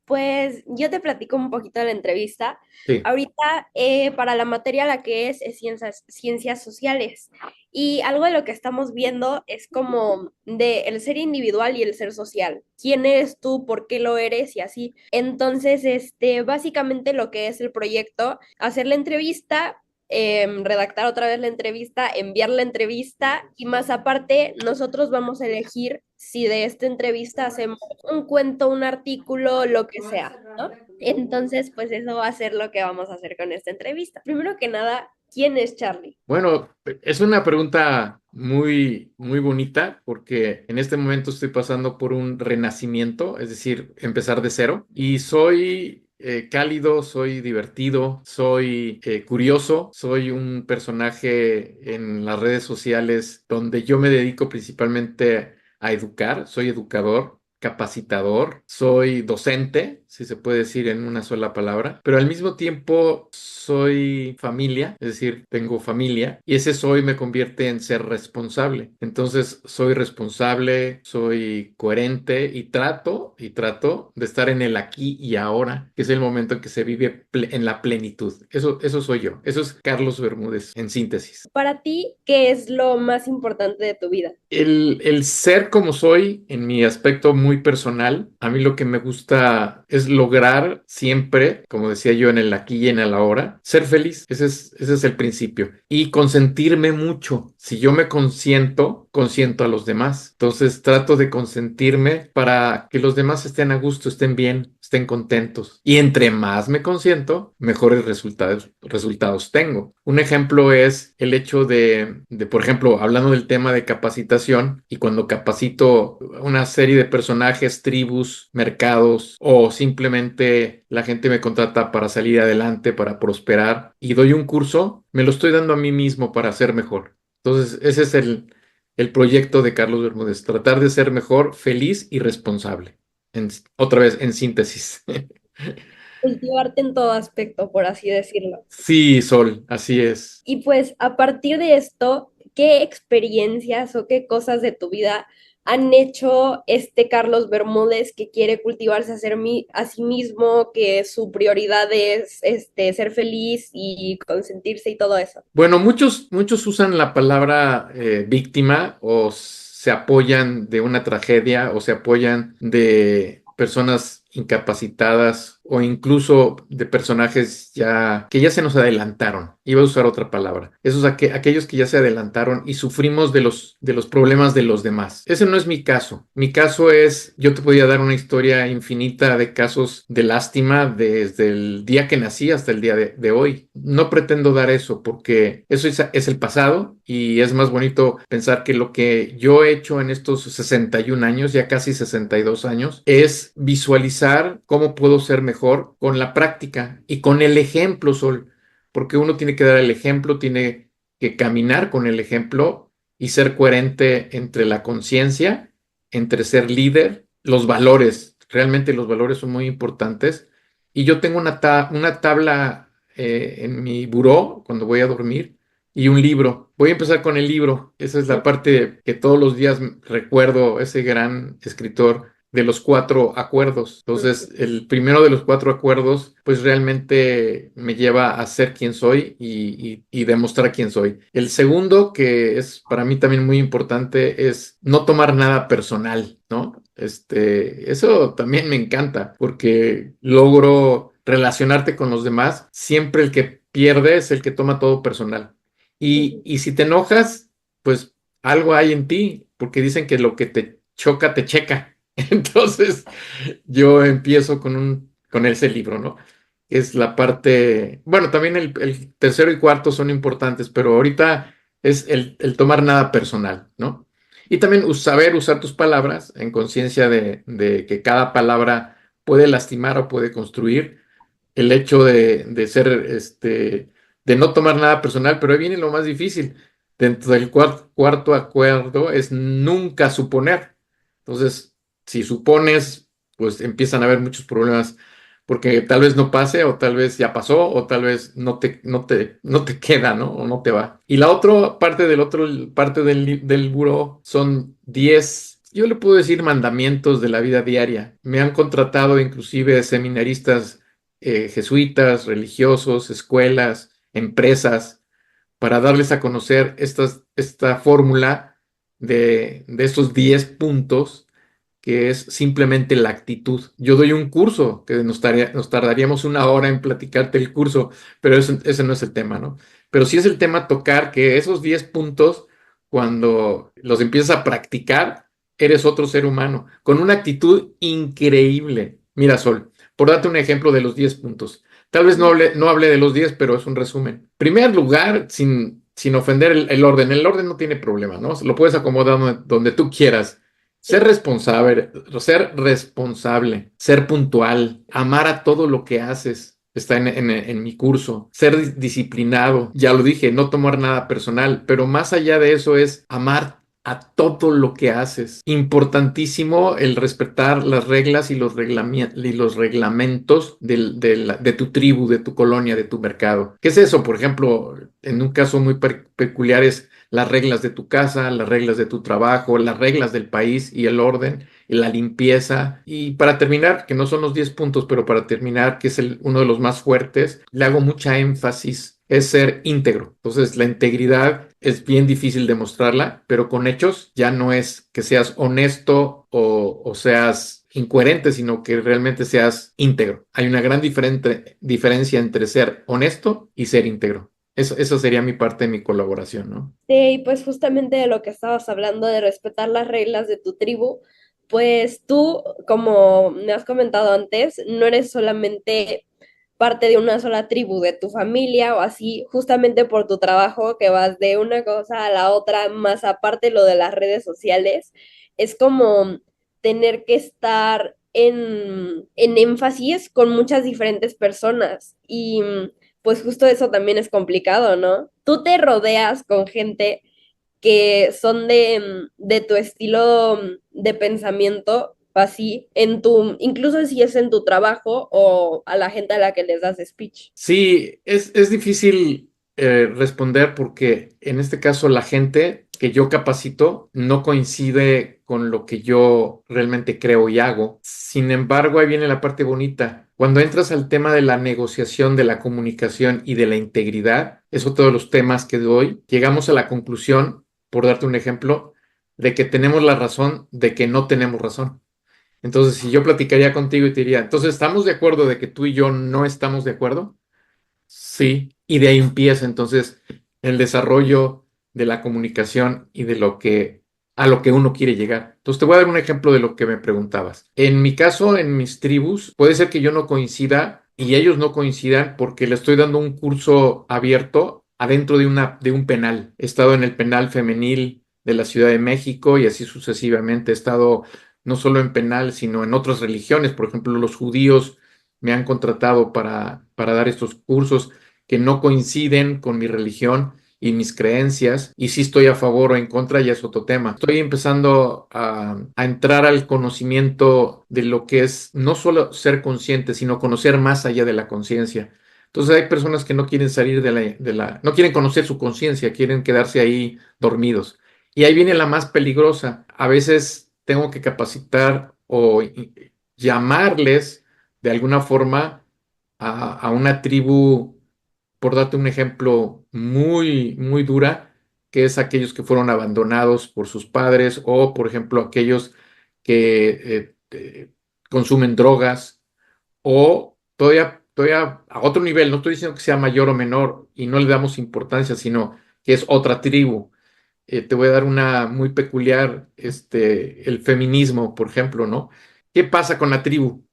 Pues yo te platico un poquito de la entrevista. Sí. Ahorita, para la materia la que es ciencias sociales. Y algo de lo que estamos viendo es como de el ser individual y el ser social. ¿Quién eres tú? ¿Por qué lo eres? Y así. Entonces, básicamente lo que es el proyecto, hacer la entrevista, redactar otra vez la entrevista, enviar la entrevista y más aparte, nosotros vamos a elegir si de esta entrevista hacemos un cuento, un artículo, lo que sea, ¿no? Entonces, pues eso va a ser lo que vamos a hacer con esta entrevista. Primero que nada, ¿quién es Charlie? Bueno, es una pregunta muy, muy bonita porque en este momento estoy pasando por un renacimiento, es decir, empezar de cero. Y soy cálido, soy divertido, soy curioso, soy un personaje en las redes sociales donde yo me dedico principalmente a educar, soy educador, capacitador, soy docente, si se puede decir en una sola palabra, pero al mismo tiempo soy familia, es decir, tengo familia, y ese soy me convierte en ser responsable. Entonces, soy responsable, soy coherente y trato de estar en el aquí y ahora, que es el momento en que se vive en la plenitud. Eso soy yo. Eso es Carlos Bermúdez en síntesis. Para ti, ¿qué es lo más importante de tu vida? El ser como soy en mi aspecto muy personal, a mí lo que me gusta es lograr siempre, como decía yo, en el aquí y en el ahora, ser feliz. Ese es el principio. Y consentirme mucho. Si yo me consiento, consiento a los demás. Entonces trato de consentirme para que los demás estén a gusto, estén bien, estén contentos. Y entre más me consiento, mejores resultados tengo. Un ejemplo es el hecho por ejemplo, hablando del tema de capacitación, y cuando capacito una serie de personajes, tribus, mercados, o simplemente la gente me contrata para salir adelante, para prosperar, y doy un curso, me lo estoy dando a mí mismo para ser mejor. Entonces, ese es el proyecto de Carlos Bermúdez, tratar de ser mejor, feliz y responsable. Otra vez, en síntesis. Cultivarte en todo aspecto, por así decirlo. Sí, Sol, así es. Y pues a partir de esto, ¿qué experiencias o qué cosas de tu vida han hecho este Carlos Bermúdez que quiere cultivarse a sí mismo, que su prioridad es ser feliz y consentirse y todo eso? Bueno, muchos usan la palabra víctima o se apoyan de una tragedia o se apoyan de personas incapacitadas o incluso de personajes que ya se nos adelantaron. Iba a usar otra palabra. Aquellos que ya se adelantaron y sufrimos de los problemas de los demás. Ese no es mi caso. Mi caso es, yo te podía dar una historia infinita de casos de lástima desde el día que nací hasta el día de hoy. No pretendo dar eso porque eso es el pasado y es más bonito pensar que lo que yo he hecho en estos 61 años, ya casi 62 años, es visualizar cómo puedo ser mejor con la práctica y con el ejemplo, Sol, porque uno tiene que dar el ejemplo, tiene que caminar con el ejemplo y ser coherente entre la conciencia, entre ser líder, los valores. Realmente los valores son muy importantes. Y yo tengo una tabla en mi buró cuando voy a dormir y un libro. Voy a empezar con el libro. Esa es la parte que todos los días recuerdo, ese gran escritor de los cuatro acuerdos. Entonces, el primero de los cuatro acuerdos, pues realmente me lleva a ser quien soy y demostrar quién soy. El segundo, que es para mí también muy importante, es no tomar nada personal, ¿no? Eso también me encanta porque logro relacionarte con los demás. Siempre el que pierde es el que toma todo personal. Y si te enojas, pues algo hay en ti, porque dicen que lo que te choca, te checa. Entonces, yo empiezo con ese libro, ¿no? Es la parte, bueno, también el tercero y cuarto son importantes, pero ahorita es el tomar nada personal, ¿no? Y también saber usar tus palabras en conciencia de que cada palabra puede lastimar o puede construir. El hecho de ser, de no tomar nada personal, pero ahí viene lo más difícil. Dentro del cuarto acuerdo es nunca suponer. Entonces, si supones, pues empiezan a haber muchos problemas porque tal vez no pase o tal vez ya pasó o tal vez no te queda, ¿no? O no te va. Y la otra parte del buró son 10 yo le puedo decir mandamientos de la vida diaria. Me han contratado inclusive seminaristas jesuitas, religiosos, escuelas, empresas, para darles a conocer esta fórmula de estos 10 puntos, que es simplemente la actitud. Yo doy un curso que nos tardaríamos una hora en platicarte el curso, pero ese no es el tema, ¿no? Pero sí es el tema tocar que esos 10 puntos, cuando los empiezas a practicar, eres otro ser humano, con una actitud increíble. Mira, Sol, por darte un ejemplo de los 10 puntos. Tal vez no hable de los 10, pero es un resumen. Primer lugar, sin ofender el orden. El orden no tiene problema, ¿no? Lo puedes acomodar donde tú quieras. Sí. Ser responsable, ser puntual, amar a todo lo que haces. Está en mi curso. Ser disciplinado, ya lo dije, no tomar nada personal, pero más allá de eso es amar a todo lo que haces. Importantísimo el respetar las reglas y los reglamentos de tu tribu, de tu colonia, de tu mercado. ¿Qué es eso? Por ejemplo, en un caso muy peculiar es las reglas de tu casa, las reglas de tu trabajo, las reglas del país y el orden y la limpieza. Y para terminar, que no son los 10 puntos, pero para terminar, que es uno de los más fuertes, le hago mucha énfasis, es ser íntegro. Entonces, la integridad es bien difícil demostrarla, pero con hechos ya no es que seas honesto o seas incoherente, sino que realmente seas íntegro. Hay una gran diferencia entre ser honesto y ser íntegro. Eso sería mi parte de mi colaboración, ¿no? Sí, y pues justamente de lo que estabas hablando de respetar las reglas de tu tribu, pues tú, como me has comentado antes, no eres solamente parte de una sola tribu, de tu familia o así, justamente por tu trabajo que vas de una cosa a la otra, más aparte lo de las redes sociales, es como tener que estar en énfasis con muchas diferentes personas y pues justo eso también es complicado, ¿no? Tú te rodeas con gente que son de tu estilo de pensamiento, así, incluso si es en tu trabajo o a la gente a la que les das speech. Sí, es difícil responder porque en este caso la gente que yo capacito no coincide con lo que yo realmente creo y hago. Sin embargo, ahí viene la parte bonita. Cuando entras al tema de la negociación, de la comunicación y de la integridad, es otro de los temas que doy. Llegamos a la conclusión, por darte un ejemplo, de que tenemos la razón de que no tenemos razón. Entonces, si yo platicaría contigo y te diría, entonces, ¿estamos de acuerdo de que tú y yo no estamos de acuerdo? Sí, y de ahí empieza entonces el desarrollo de la comunicación y de a lo que uno quiere llegar. Entonces te voy a dar un ejemplo de lo que me preguntabas. En mi caso, en mis tribus, puede ser que yo no coincida y ellos no coincidan porque le estoy dando un curso abierto adentro de un penal. He estado en el penal femenil de la Ciudad de México y así sucesivamente. He estado no solo en penal, sino en otras religiones. Por ejemplo, los judíos me han contratado para dar estos cursos que no coinciden con mi religión y mis creencias, y si estoy a favor o en contra, ya es otro tema. Estoy empezando a entrar al conocimiento de lo que es no solo ser consciente, sino conocer más allá de la conciencia. Entonces hay personas que no quieren salir no quieren conocer su conciencia, quieren quedarse ahí dormidos. Y ahí viene la más peligrosa. A veces tengo que capacitar o llamarles de alguna forma a una tribu, por darte un ejemplo muy, muy dura, que es aquellos que fueron abandonados por sus padres o, por ejemplo, aquellos que consumen drogas o todavía a otro nivel. No estoy diciendo que sea mayor o menor y no le damos importancia, sino que es otra tribu. Te voy a dar una muy peculiar, el feminismo, por ejemplo, ¿no? ¿Qué pasa con la tribu?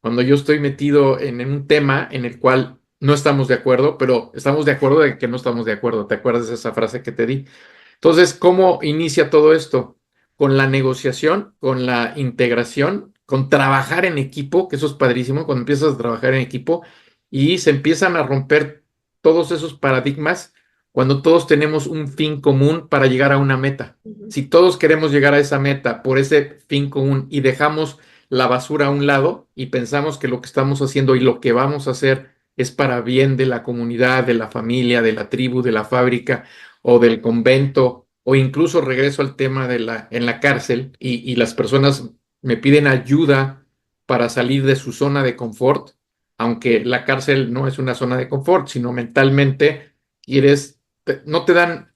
Cuando yo estoy metido en un tema en el cual no estamos de acuerdo, pero estamos de acuerdo de que no estamos de acuerdo. ¿Te acuerdas de esa frase que te di? Entonces, ¿cómo inicia todo esto? Con la negociación, con la integración, con trabajar en equipo, que eso es padrísimo, cuando empiezas a trabajar en equipo y se empiezan a romper todos esos paradigmas cuando todos tenemos un fin común para llegar a una meta. Ujú. Si todos queremos llegar a esa meta por ese fin común y dejamos la basura a un lado y pensamos que lo que estamos haciendo y lo que vamos a hacer es para bien de la comunidad, de la familia, de la tribu, de la fábrica o del convento o incluso regreso al tema en la cárcel y las personas me piden ayuda para salir de su zona de confort, aunque la cárcel no es una zona de confort, sino mentalmente quieres, no te dan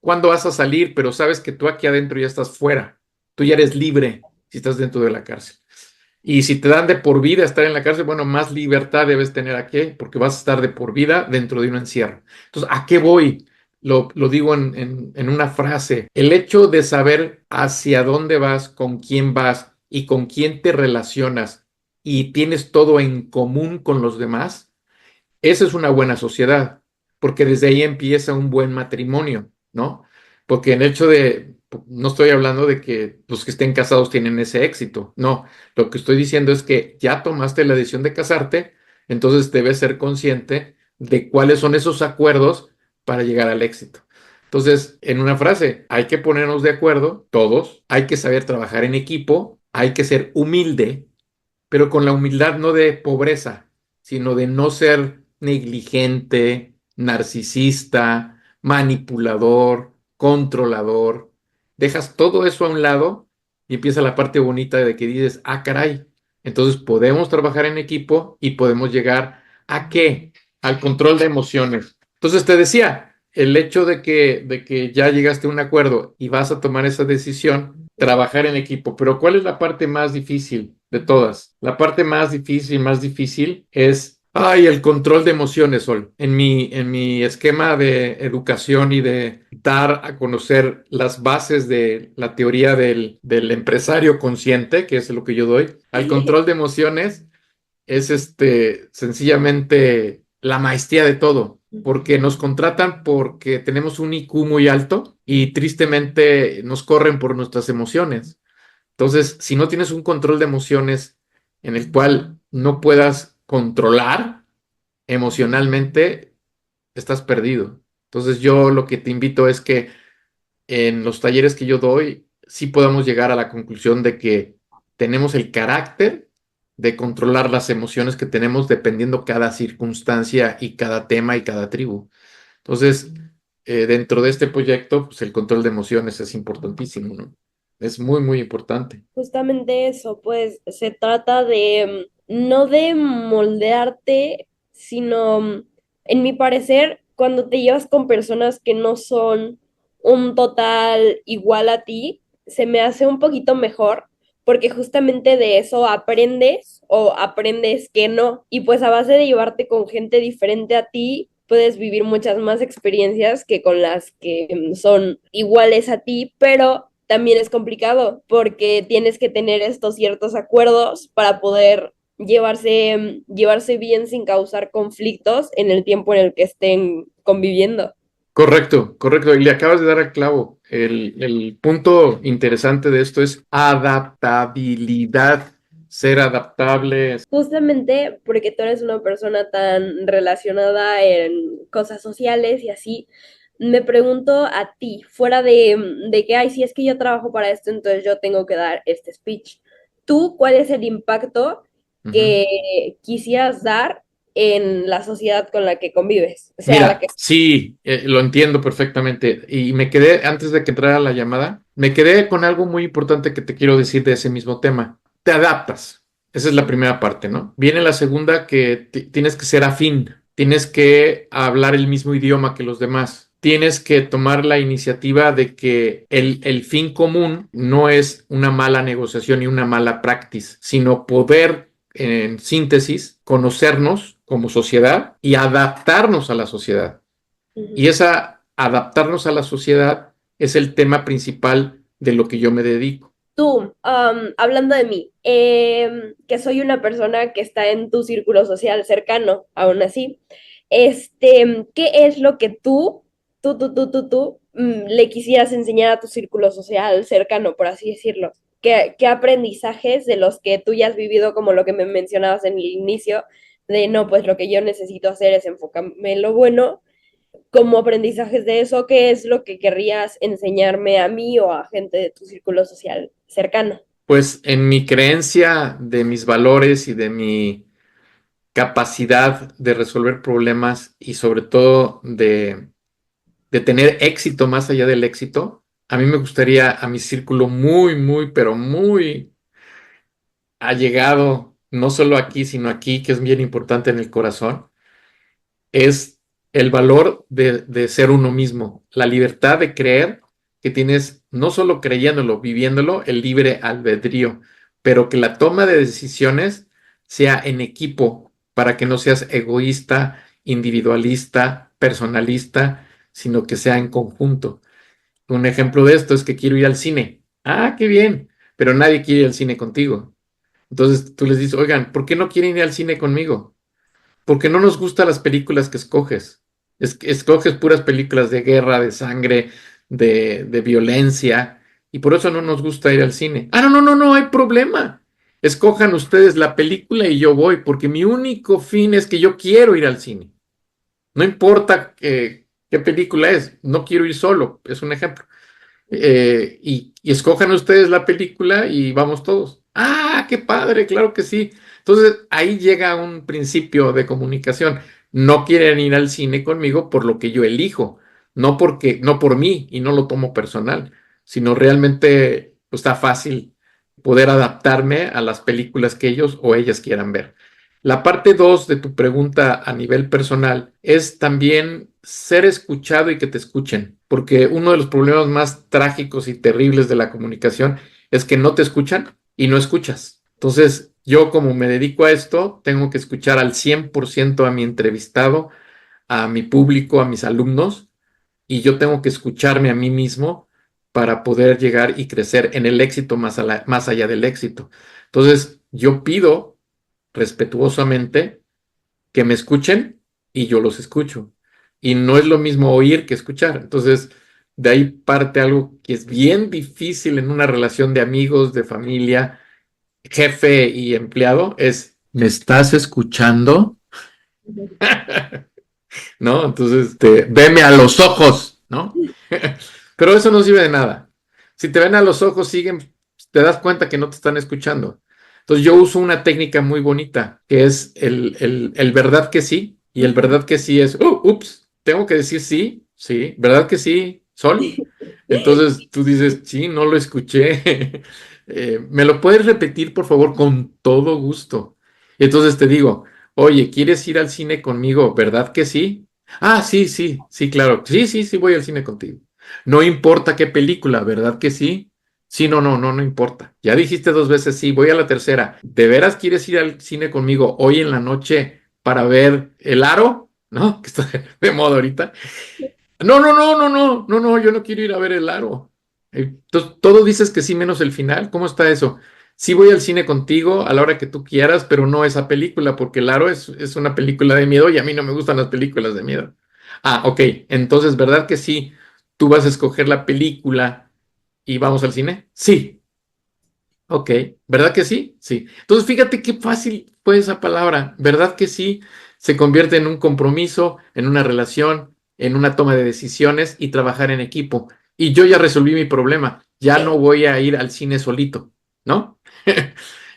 cuándo vas a salir, pero sabes que tú aquí adentro ya estás fuera, tú ya eres libre si estás dentro de la cárcel. Y si te dan de por vida estar en la cárcel, bueno, más libertad debes tener aquí, porque vas a estar de por vida dentro de un encierro. Entonces, ¿a qué voy? Lo digo en una frase. El hecho de saber hacia dónde vas y con quién te relacionas y tienes todo en común con los demás, esa es una buena sociedad, porque desde ahí empieza un buen matrimonio, ¿no? Porque el hecho de, no estoy hablando de que los que estén casados tienen ese éxito, no, lo que estoy diciendo es que ya tomaste la decisión de casarte, entonces debes ser consciente de cuáles son esos acuerdos para llegar al éxito. Entonces, en una frase, hay que ponernos de acuerdo, todos, hay que saber trabajar en equipo, hay que ser humilde, pero con la humildad no de pobreza, sino de no ser negligente, narcisista, manipulador, controlador. Dejas todo eso a un lado y empieza la parte bonita de que dices, ah, caray, entonces podemos trabajar en equipo y podemos llegar ¿a qué? Al control de emociones. Entonces te decía, el hecho de que ya llegaste a un acuerdo y vas a tomar esa decisión, trabajar en equipo. Pero ¿cuál es la parte más difícil de todas? La parte más difícil es, ay, el control de emociones, Sol. En mi esquema de educación y de dar a conocer las bases de la teoría del empresario consciente, que es lo que yo doy, al control de emociones es sencillamente la maestría de todo, porque nos contratan porque tenemos un IQ muy alto y tristemente nos corren por nuestras emociones. Entonces, si no tienes un control de emociones en el cual no puedas controlar emocionalmente, estás perdido. Entonces, yo lo que te invito es que en los talleres que yo doy, sí podamos llegar a la conclusión de que tenemos el carácter de controlar las emociones que tenemos dependiendo cada circunstancia y cada tema y cada tribu. Entonces, dentro de este proyecto, pues el control de emociones es importantísimo, ¿no? Es muy, muy importante. Justamente eso, pues se trata de no de moldearte, sino, en mi parecer, cuando te llevas con personas que no son un total igual a ti, se me hace un poquito mejor, porque justamente de eso aprendes o aprendes que no. Y pues a base de llevarte con gente diferente a ti, puedes vivir muchas más experiencias que con las que son iguales a ti, pero también es complicado porque tienes que tener estos ciertos acuerdos para poder llevarse bien sin causar conflictos en el tiempo en el que estén conviviendo. Correcto, correcto. Y le acabas de dar al clavo. El punto interesante de esto es adaptabilidad, ser adaptable. Justamente porque tú eres una persona tan relacionada en cosas sociales y así, me pregunto a ti, fuera de que, ay, si es que yo trabajo para esto, entonces yo tengo que dar este speech. ¿Tú cuál es el impacto Ujú. que quisieras dar en la sociedad con la que convives? Sea la Mira, que... sí, lo entiendo perfectamente. Y me quedé, antes de que entrara la llamada, me quedé con algo muy importante que te quiero decir de ese mismo tema. Te adaptas. Esa es la primera parte, ¿no? Viene la segunda que tienes que ser afín, tienes que hablar el mismo idioma que los demás. Tienes que tomar la iniciativa de que el fin común no es una mala negociación y una mala praxis, sino poder en síntesis, conocernos como sociedad y adaptarnos a la sociedad. Y Ujú. esa adaptarnos a la sociedad es el tema principal de lo que yo me dedico. Tú, hablando de mí, que soy una persona que está en tu círculo social cercano, aún así, ¿qué es lo que tú, le quisieras enseñar a tu círculo social cercano, por así decirlo? ¿Qué aprendizajes de los que tú ya has vivido, como lo que me mencionabas en el inicio, de no, pues lo que yo necesito hacer es enfocarme en lo bueno, como aprendizajes de eso, ¿qué es lo que querrías enseñarme a mí o a gente de tu círculo social cercano? Pues en mi creencia de mis valores y de mi capacidad de resolver problemas y sobre todo de de tener éxito más allá del éxito, a mí me gustaría a mi círculo muy, muy, pero muy allegado, no solo aquí, sino aquí, que es bien importante en el corazón, es el valor de ser uno mismo, la libertad de creer que tienes, no solo creyéndolo, viviéndolo, el libre albedrío, pero que la toma de decisiones sea en equipo para que no seas egoísta, individualista, personalista, sino que sea en conjunto. Un ejemplo de esto es que quiero ir al cine. Ah, qué bien, pero nadie quiere ir al cine contigo. Entonces tú les dices, oigan, ¿por qué no quieren ir al cine conmigo? Porque no nos gustan las películas que escoges. Escoges puras películas de guerra, de sangre, de violencia, y por eso no nos gusta ir al cine. Ah, no, no, no, no hay problema. Escojan ustedes la película y yo voy, porque mi único fin es que yo quiero ir al cine. No importa qué película es, no quiero ir solo, es un ejemplo. Y escojan ustedes la película y vamos todos. Ah, qué padre, claro que sí. Entonces ahí llega un principio de comunicación. No quieren ir al cine conmigo por lo que yo elijo, no por mí y no lo tomo personal, sino realmente pues, está fácil poder adaptarme a las películas que ellos o ellas quieran ver. La parte 2 de tu pregunta a nivel personal es también ser escuchado y que te escuchen, porque uno de los problemas más trágicos y terribles de la comunicación es que no te escuchan y no escuchas. Entonces, yo como me dedico a esto, tengo que escuchar al 100% a mi entrevistado, a mi público, a mis alumnos, y yo tengo que escucharme a mí mismo para poder llegar y crecer en el éxito más allá del éxito. Entonces, yo pido respetuosamente que me escuchen y yo los escucho. Y no es lo mismo oír que escuchar. Entonces, de ahí parte algo que es bien difícil en una relación de amigos, de familia, jefe y empleado, es, ¿me estás escuchando? ¿No? Entonces, veme a los ojos, ¿no? Pero eso no sirve de nada. Si te ven a los ojos, siguen, te das cuenta que no te están escuchando. Entonces yo uso una técnica muy bonita, que es el verdad que sí, y el verdad que sí es, ups, tengo que decir sí, sí, ¿verdad que sí, Sol? Entonces tú dices, sí, no lo escuché. ¿Me lo puedes repetir, por favor, con todo gusto? Y entonces te digo, oye, ¿quieres ir al cine conmigo? ¿Verdad que sí? Ah, sí, sí, sí, claro. Sí, sí, sí, voy al cine contigo. No importa qué película, ¿verdad que sí? Sí, no, no, no, no importa. Ya dijiste 2 veces sí, voy a la tercera. ¿De veras quieres ir al cine conmigo hoy en la noche para ver El Aro? ¿No? Que está de moda ahorita. No, no, no, no, no, no, no, yo no quiero ir a ver El Aro. Entonces, todo dices que sí menos el final. ¿Cómo está eso? Sí voy al cine contigo a la hora que tú quieras, pero no esa película, porque El Aro es una película de miedo y a mí no me gustan las películas de miedo. Ah, ok. Entonces, ¿verdad que sí? ¿Tú vas a escoger la película y vamos al cine? Sí. Ok. ¿Verdad que sí? Sí. Entonces, fíjate qué fácil fue esa palabra. ¿Verdad que sí? Se convierte en un compromiso, en una relación, en una toma de decisiones y trabajar en equipo. Y yo ya resolví mi problema. Ya no voy a ir al cine solito, ¿no?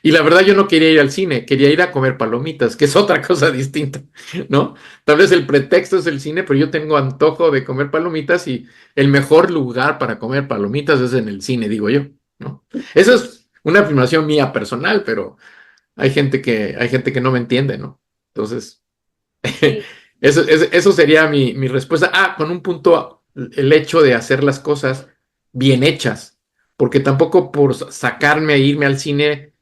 Y la verdad yo no quería ir al cine, quería ir a comer palomitas, que es otra cosa distinta, ¿no? Tal vez el pretexto es el cine, pero yo tengo antojo de comer palomitas y el mejor lugar para comer palomitas es en el cine, digo yo, ¿no? Eso es una afirmación mía personal, pero hay gente que no me entiende, ¿no? Entonces, Sí. eso sería mi respuesta. Ah, con un punto, el hecho de hacer las cosas bien hechas, porque tampoco por sacarme e irme al cine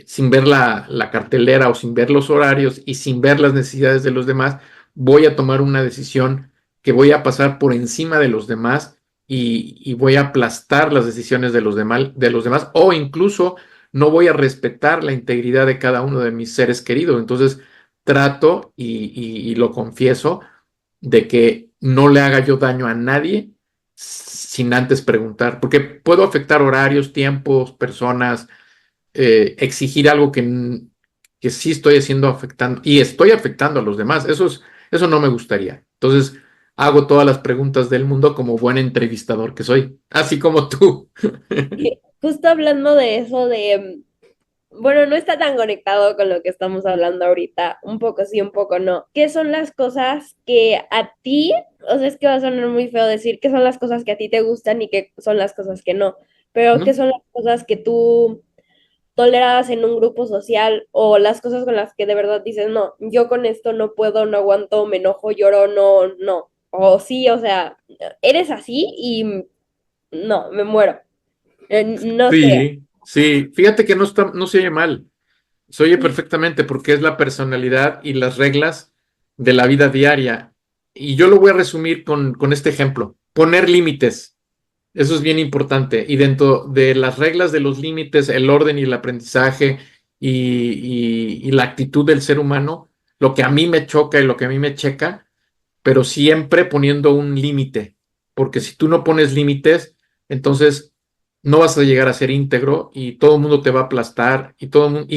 sin ver la cartelera o sin ver los horarios y sin ver las necesidades de los demás, voy a tomar una decisión que voy a pasar por encima de los demás y voy a aplastar las decisiones de los demás o incluso no voy a respetar la integridad de cada uno de mis seres queridos. Entonces, trato y lo confieso de que no le haga yo daño a nadie sin antes preguntar, porque puedo afectar horarios, tiempos, personas, exigir algo que sí estoy haciendo afectando y estoy afectando a los demás. Eso no me gustaría. Entonces, hago todas las preguntas del mundo como buen entrevistador que soy, así como tú. Justo hablando de eso, bueno, no está tan conectado con lo que estamos hablando ahorita, un poco sí, un poco no. ¿Qué son las cosas que a ti, o sea, es que va a sonar muy feo decir qué son las cosas que a ti te gustan y qué son las cosas que no, pero qué ¿no? son las cosas que tú toleras en un grupo social o las cosas con las que de verdad dices, no, yo con esto no puedo, no aguanto, me enojo, lloro, no, no. O sí, o sea, eres así y no, me muero. No sé. Sí, sí, fíjate que no se oye mal, se oye perfectamente porque es la personalidad y las reglas de la vida diaria. Y yo lo voy a resumir con este ejemplo, poner límites. Eso es bien importante. Y dentro de las reglas de los límites, el orden y el aprendizaje y la actitud del ser humano, lo que a mí me choca y lo que a mí me checa, pero siempre poniendo un límite. Porque si tú no pones límites, entonces no vas a llegar a ser íntegro y todo el mundo te va a aplastar y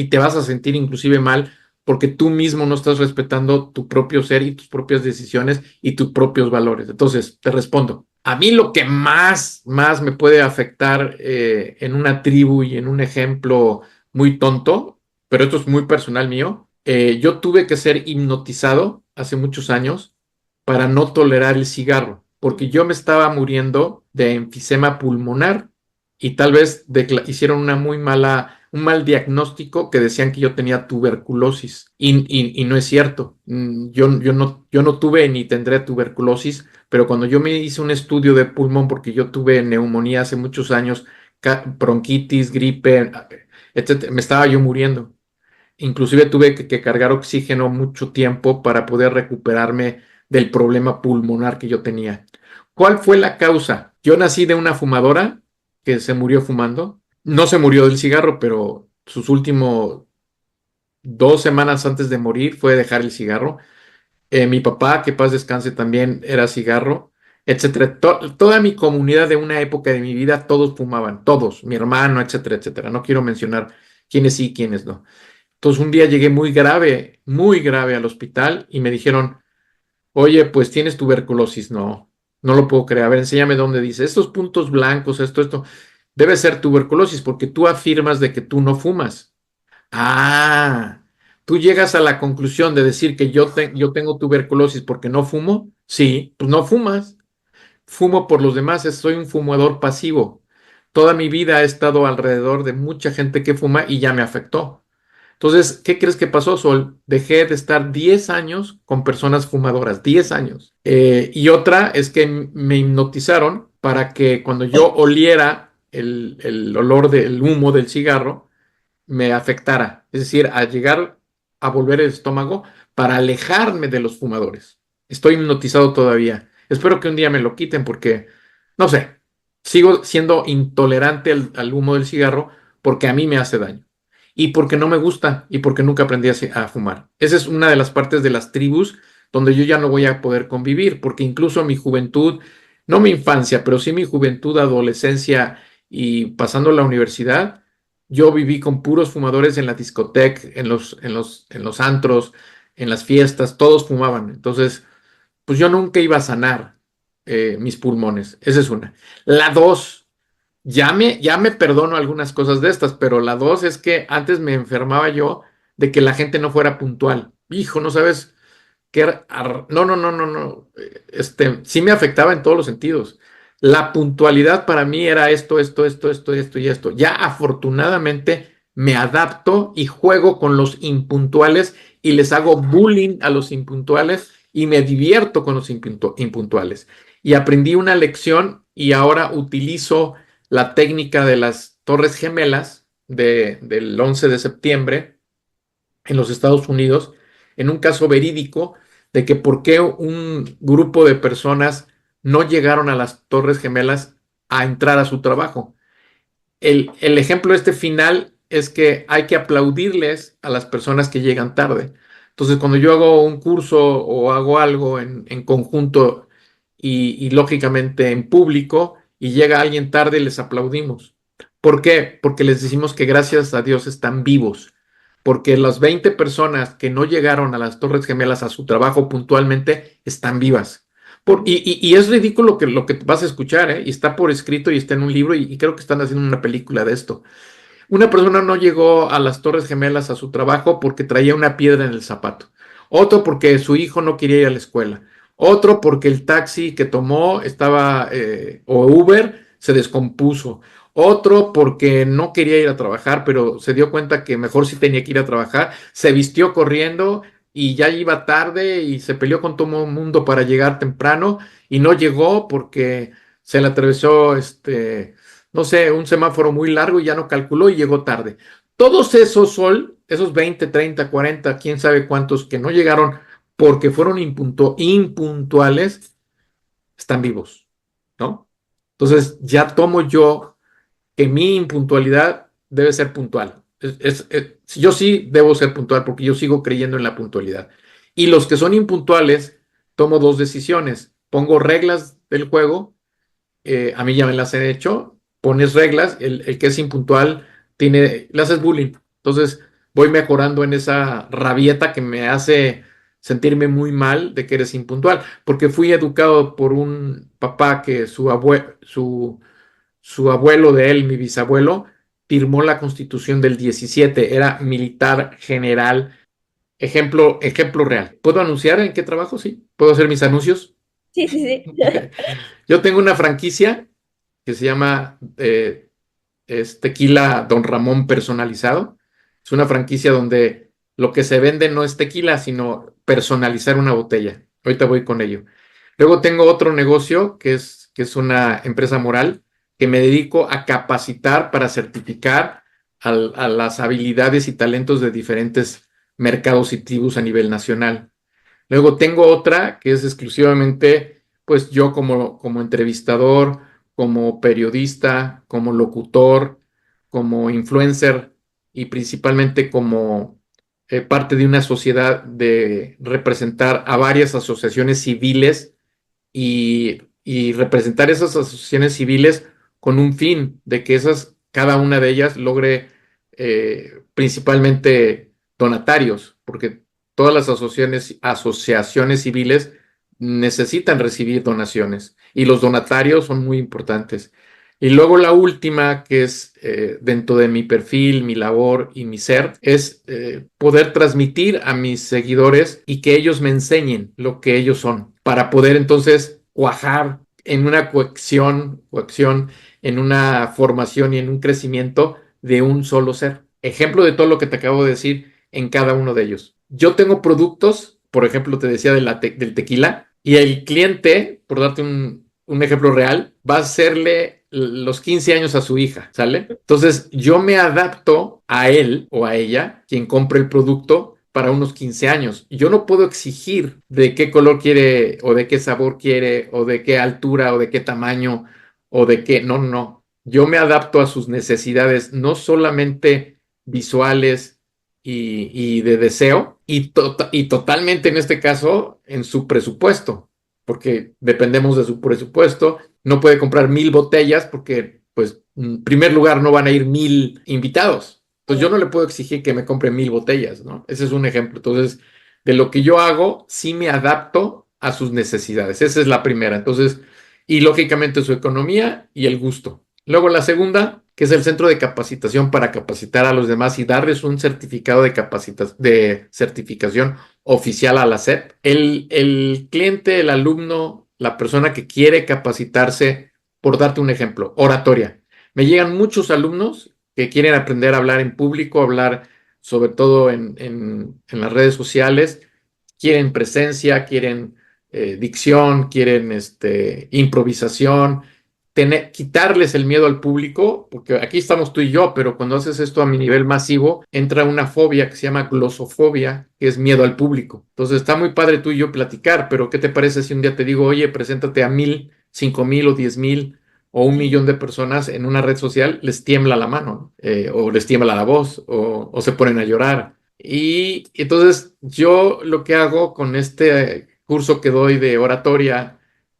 te vas a sentir inclusive mal porque tú mismo no estás respetando tu propio ser y tus propias decisiones y tus propios valores. Entonces, te respondo. A mí lo que más me puede afectar en una tribu y en un ejemplo muy tonto, pero esto es muy personal mío, yo tuve que ser hipnotizado hace muchos años para no tolerar el cigarro, porque yo me estaba muriendo de enfisema pulmonar y tal vez hicieron un mal diagnóstico que decían que yo tenía tuberculosis y no es cierto. Yo no tuve ni tendré tuberculosis, pero cuando yo me hice un estudio de pulmón, porque yo tuve neumonía hace muchos años, bronquitis, gripe, etcétera, me estaba yo muriendo. Inclusive tuve que cargar oxígeno mucho tiempo para poder recuperarme del problema pulmonar que yo tenía. ¿Cuál fue la causa? Yo nací de una fumadora que se murió fumando. No se murió del cigarro, pero sus últimos 2 semanas antes de morir fue dejar el cigarro. Mi papá, que paz descanse, también era cigarro, etcétera. Toda mi comunidad de una época de mi vida, todos fumaban, todos, mi hermano, etcétera, etcétera. No quiero mencionar quiénes sí y quiénes no. Entonces un día llegué muy grave al hospital y me dijeron, oye, pues tienes tuberculosis. No, no lo puedo creer. A ver, enséñame dónde dice. Estos puntos blancos, esto, debe ser tuberculosis porque tú afirmas de que tú no fumas. Ah, tú llegas a la conclusión de decir que yo tengo tuberculosis porque no fumo. Sí, pues no fumas. Fumo por los demás, soy un fumador pasivo. Toda mi vida he estado alrededor de mucha gente que fuma y ya me afectó. Entonces, ¿qué crees que pasó, Sol? Dejé de estar 10 años con personas fumadoras, 10 años. Y otra es que me hipnotizaron para que cuando yo oliera el olor del humo del cigarro, me afectara. Es decir, a llegar a volver el estómago para alejarme de los fumadores. Estoy hipnotizado todavía. Espero que un día me lo quiten porque, no sé, sigo siendo intolerante al humo del cigarro porque a mí me hace daño y porque no me gusta y porque nunca aprendí a fumar. Esa es una de las partes de las tribus donde yo ya no voy a poder convivir, porque incluso mi juventud, no mi infancia, pero sí mi juventud, adolescencia y pasando la universidad, yo viví con puros fumadores en la discoteca, en los antros, en las fiestas, todos fumaban. Entonces, pues yo nunca iba a sanar mis pulmones. Esa es una. La dos, ya me perdono algunas cosas de estas, pero la dos es que antes me enfermaba yo de que la gente no fuera puntual. Hijo, no sabes qué. No, no, no, no, no. Sí me afectaba en todos los sentidos. La puntualidad para mí era esto y esto. Ya afortunadamente me adapto y juego con los impuntuales y les hago bullying a los impuntuales y me divierto con los impuntuales. Y aprendí una lección y ahora utilizo la técnica de las Torres Gemelas del 11 de septiembre en los Estados Unidos, en un caso verídico de que por qué un grupo de personas no llegaron a las Torres Gemelas a entrar a su trabajo. El ejemplo este final es que hay que aplaudirles a las personas que llegan tarde. Entonces, cuando yo hago un curso o hago algo en conjunto y lógicamente en público y llega alguien tarde, les aplaudimos. ¿Por qué? Porque les decimos que gracias a Dios están vivos. Porque las 20 personas que no llegaron a las Torres Gemelas a su trabajo puntualmente están vivas. Y es ridículo lo que vas a escuchar, ¿eh? Y está por escrito y está en un libro y creo que están haciendo una película de esto. Una persona no llegó a las Torres Gemelas a su trabajo porque traía una piedra en el zapato. Otro porque su hijo no quería ir a la escuela. Otro porque el taxi que tomó estaba, o Uber, se descompuso. Otro porque no quería ir a trabajar, pero se dio cuenta que mejor sí tenía que ir a trabajar. Se vistió corriendo y ya iba tarde y se peleó con todo el mundo para llegar temprano y no llegó porque se le atravesó no sé, un semáforo muy largo y ya no calculó y llegó tarde. Todos esos Sol, esos 20, 30, 40, quién sabe cuántos que no llegaron porque fueron impuntuales, están vivos, ¿no? Entonces ya tomo yo que mi impuntualidad debe ser puntual. Yo sí debo ser puntual porque yo sigo creyendo en la puntualidad. Y los que son impuntuales, tomo dos decisiones. Pongo reglas del juego, a mí ya me las he hecho, pones reglas, el que es impuntual le haces bullying. Entonces voy mejorando en esa rabieta que me hace sentirme muy mal de que eres impuntual, porque fui educado por un papá que su abuelo de él, mi bisabuelo, firmó la Constitución del 17, era militar general, ejemplo real. ¿Puedo anunciar en qué trabajo? Sí. ¿Puedo hacer mis anuncios? Sí, sí, sí. Yo tengo una franquicia que se llama es Tequila Don Ramón Personalizado. Es una franquicia donde lo que se vende no es tequila, sino personalizar una botella. Ahorita voy con ello. Luego tengo otro negocio que es una empresa moral que me dedico a capacitar para certificar a las habilidades y talentos de diferentes mercados y tribus a nivel nacional. Luego tengo otra que es exclusivamente, pues yo como entrevistador, como periodista, como locutor, como influencer y principalmente como parte de una sociedad de representar a varias asociaciones civiles y representar esas asociaciones civiles con un fin de que cada una de ellas logre principalmente donatarios, porque todas las asociaciones civiles necesitan recibir donaciones y los donatarios son muy importantes. Y luego la última, que es dentro de mi perfil, mi labor y mi ser, es poder transmitir a mis seguidores y que ellos me enseñen lo que ellos son, para poder entonces cuajar en una coacción, en una formación y en un crecimiento de un solo ser. Ejemplo de todo lo que te acabo de decir en cada uno de ellos. Yo tengo productos, por ejemplo, te decía del tequila, y el cliente, por darte un ejemplo real, va a hacerle los 15 años a su hija, ¿sale? Entonces yo me adapto a él o a ella, quien compre el producto, para unos 15 años. Yo no puedo exigir de qué color quiere o de qué sabor quiere o de qué altura o de qué tamaño o de qué. No, no. Yo me adapto a sus necesidades, no solamente visuales y de deseo, y totalmente en este caso en su presupuesto, porque dependemos de su presupuesto. No puede comprar 1,000 botellas porque, pues, en primer lugar, no van a ir 1,000 invitados. Entonces, yo no le puedo exigir que me compre 1,000 botellas, ¿no? Ese es un ejemplo. Entonces, de lo que yo hago, sí me adapto a sus necesidades. Esa es la primera. Entonces, y lógicamente su economía y el gusto. Luego la segunda, que es el centro de capacitación para capacitar a los demás y darles un certificado de certificación oficial a la SEP. El cliente, el alumno, la persona que quiere capacitarse, por darte un ejemplo, oratoria. Me llegan muchos alumnos que quieren aprender a hablar en público, hablar sobre todo en las redes sociales, quieren presencia, quieren dicción, quieren improvisación, quitarles el miedo al público, porque aquí estamos tú y yo, pero cuando haces esto a mi nivel masivo, entra una fobia que se llama glosofobia, que es miedo al público. Entonces está muy padre tú y yo platicar, pero ¿qué te parece si un día te digo, oye, preséntate a 1,000, 5,000 o 10,000 o 1,000,000 de personas en una red social? Les tiembla la mano, ¿no? O les tiembla la voz, o se ponen a llorar. Y entonces yo lo que hago con este curso que doy de oratoria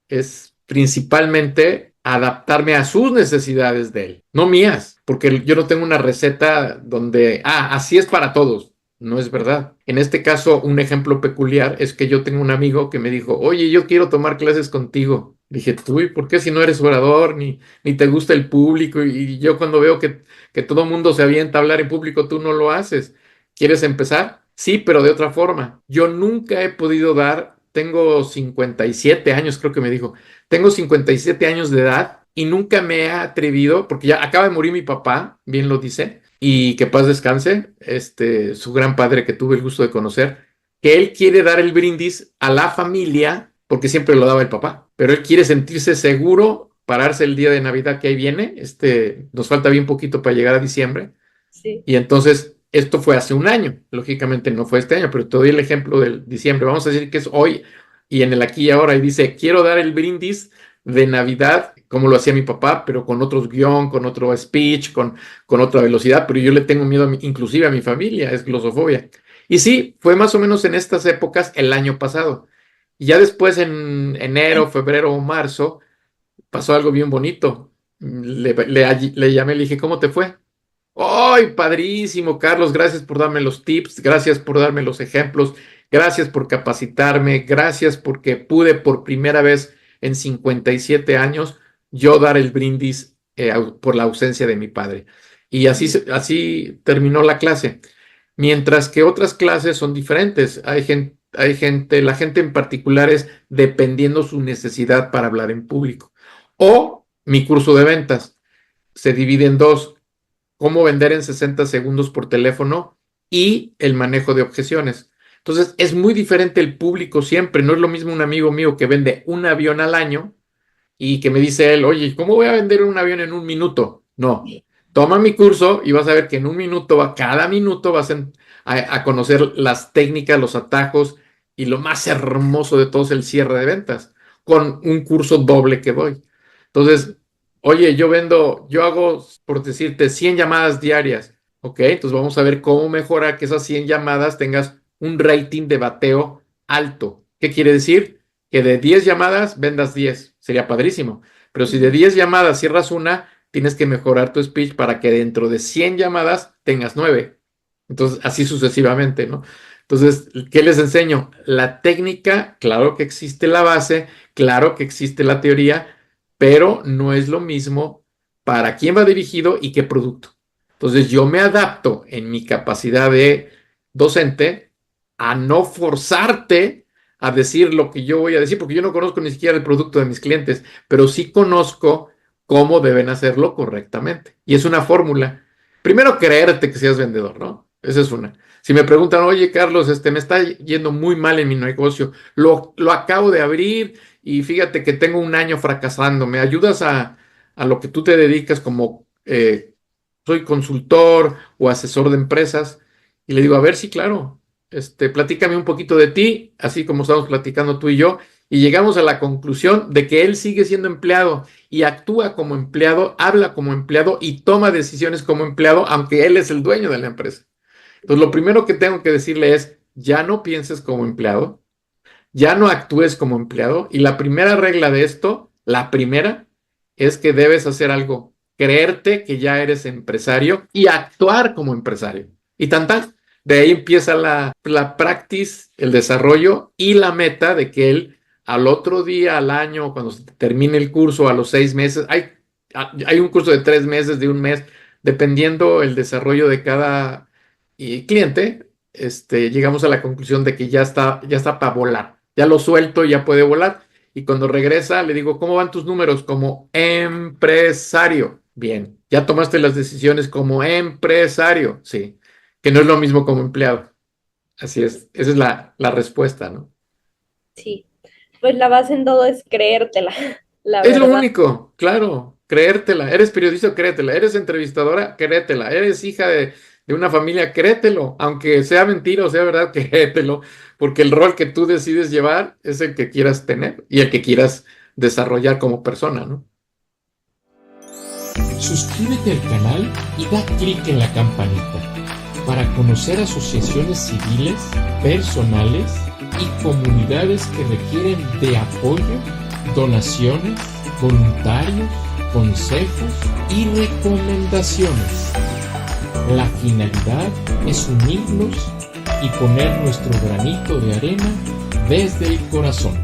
es principalmente adaptarme a sus necesidades de él, no mías, porque yo no tengo una receta donde, así es para todos. No es verdad. En este caso, un ejemplo peculiar es que yo tengo un amigo que me dijo, oye, yo quiero tomar clases contigo. Dije, tú, ¿y por qué si no eres orador, ni te gusta el público? Y yo cuando veo que todo el mundo se avienta a hablar en público, tú no lo haces. ¿Quieres empezar? Sí, pero de otra forma. Yo nunca he podido dar, tengo 57 años, creo que me dijo, tengo 57 años de edad y nunca me he atrevido, porque ya acaba de morir mi papá, bien lo dice, y que paz descanse, su gran padre que tuve el gusto de conocer, que él quiere dar el brindis a la familia, porque siempre lo daba el papá, pero él quiere sentirse seguro, pararse el día de Navidad que ahí viene, nos falta bien poquito para llegar a diciembre, Sí, y entonces esto fue hace un año, lógicamente no fue este año, pero te doy el ejemplo del diciembre, vamos a decir que es hoy, y en el aquí y ahora, y dice, quiero dar el brindis de Navidad, como lo hacía mi papá, pero con otros guión, con otro speech, con otra velocidad, pero yo le tengo miedo inclusive a mi familia, es glosofobia. Y sí, fue más o menos en estas épocas el año pasado. Y ya después en enero, febrero o marzo pasó algo bien bonito. Le llamé, le dije, ¿cómo te fue? ¡Ay, padrísimo, Carlos! Gracias por darme los tips, gracias por darme los ejemplos, gracias por capacitarme, gracias porque pude por primera vez en 57 años yo dar el brindis por la ausencia de mi padre. Y así, así terminó la clase. Mientras que otras clases son diferentes. La gente en particular es dependiendo su necesidad para hablar en público. O mi curso de ventas se divide en dos: cómo vender en 60 segundos por teléfono y el manejo de objeciones. Entonces, es muy diferente el público siempre. No es lo mismo un amigo mío que vende un avión al año y que me dice él, oye, ¿cómo voy a vender un avión en un minuto? No, toma mi curso y vas a ver que en un minuto, cada minuto vas a conocer las técnicas, los atajos y lo más hermoso de todo es el cierre de ventas con un curso doble que doy. Entonces, oye, yo hago, por decirte, 100 llamadas diarias, ¿ok? Entonces vamos a ver cómo mejorar que esas 100 llamadas tengas un rating de bateo alto. ¿Qué quiere decir? Que de 10 llamadas vendas 10. Sería padrísimo. Pero si de 10 llamadas cierras una, tienes que mejorar tu speech para que dentro de 100 llamadas tengas 9. Entonces, así sucesivamente, ¿no? Entonces, ¿qué les enseño? La técnica, claro que existe la base, claro que existe la teoría, pero no es lo mismo para quién va dirigido y qué producto. Entonces, yo me adapto en mi capacidad de docente a no forzarte a decir lo que yo voy a decir, porque yo no conozco ni siquiera el producto de mis clientes, pero sí conozco cómo deben hacerlo correctamente. Y es una fórmula. Primero, creerte que seas vendedor, ¿no? Esa es una. Si me preguntan, oye, Carlos, me está yendo muy mal en mi negocio, lo acabo de abrir y fíjate que tengo un año fracasando, ¿me ayudas a lo que tú te dedicas como soy consultor o asesor de empresas? Y le digo, a ver, sí, claro, platícame un poquito de ti, así como estamos platicando tú y yo, y llegamos a la conclusión de que él sigue siendo empleado y actúa como empleado, habla como empleado y toma decisiones como empleado, aunque él es el dueño de la empresa. Entonces, lo primero que tengo que decirle es, ya no pienses como empleado, ya no actúes como empleado. Y la primera regla de esto, la primera, es que debes hacer algo, creerte que ya eres empresario y actuar como empresario. Y tan tan, de ahí empieza la practice, el desarrollo y la meta de que él al otro día, al año, cuando se termine el curso, a los 6 meses, hay un curso de 3 meses, de un mes, dependiendo el desarrollo de cada cliente, llegamos a la conclusión de que ya está para volar. Ya lo suelto, ya puede volar. Y cuando regresa, le digo, ¿cómo van tus números como empresario? Bien. ¿Ya tomaste las decisiones como empresario? Sí. Que no es lo mismo como empleado. Así es. Esa es la respuesta, ¿no? sí. Pues la base en todo es creértela, la Es lo verdad. único, claro, creértela. Eres periodista, créetela. Eres entrevistadora, créetela. Eres hija de una familia, créetelo. Aunque sea mentira o sea verdad, créetelo. Porque el rol que tú decides llevar es el que quieras tener y el que quieras desarrollar como persona, ¿no? Suscríbete al canal y da clic en la campanita para conocer asociaciones civiles, personales y comunidades que requieren de apoyo, donaciones, voluntarios, consejos y recomendaciones. La finalidad es unirnos y poner nuestro granito de arena desde el corazón.